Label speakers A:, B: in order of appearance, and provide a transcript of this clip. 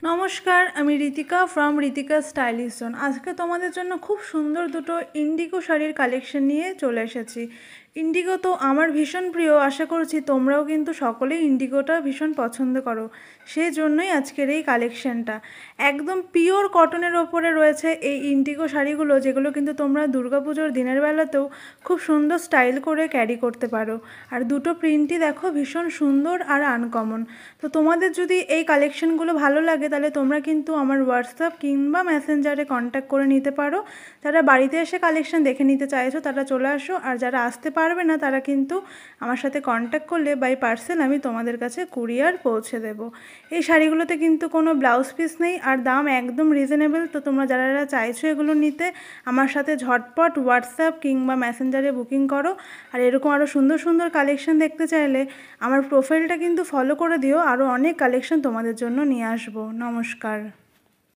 A: নমস্কার, আমি Ritika from Ritika stylish zone. আজকে তোমাদের জন্য খুব সুন্দর দুটো ইন্ডিগো শাড়ির কালেকশন নিয়ে চলে এসেছি। ইন্ডিগো তো আমার ভীষণ প্রিয়, আশা করছি তোমরাও কিন্তু সকলেই ইন্ডিগোটা ভীষণ পছন্দ করো, সেই জন্যই আজকের এই কালেকশনটা। একদম পিওর কটনের ওপরে রয়েছে এই ইন্ডিগো শাড়িগুলো, যেগুলো কিন্তু তোমরা দুর্গাপুজোর দিনের বেলাতেও খুব সুন্দর স্টাইল করে ক্যারি করতে পারো। আর দুটো প্রিন্টই দেখো ভীষণ সুন্দর আর আনকমন। তো তোমাদের যদি এই কালেকশনগুলো ভালো লাগে তাহলে তোমরা কিন্তু আমার হোয়াটসঅ্যাপ কিংবা মেসেঞ্জারে কন্ট্যাক্ট করে নিতে পারো। যারা বাড়িতে এসে কালেকশন দেখে নিতে চাইছো তারা চলে আসো, আর যারা আসতে পারবে না তারা কিন্তু আমার সাথে কন্ট্যাক্ট করলে বাই পার্সেল আমি তোমাদের কাছে কুরিয়ার পৌঁছে দেব। এই শাড়িগুলোতে কিন্তু কোনো ব্লাউজ পিস নেই, আর দাম একদম রিজনেবল। তো তোমরা যারা যারা চাইছো এগুলো নিতে, আমার সাথে ঝটপট হোয়াটসঅ্যাপ কিংবা মেসেঞ্জারে বুকিং করো। আর এরকম আরও সুন্দর সুন্দর কালেকশন দেখতে চাইলে আমার প্রোফাইলটা কিন্তু ফলো করে দিও, আরও অনেক কালেকশন তোমাদের জন্য নিয়ে আসবো। নমস্কার।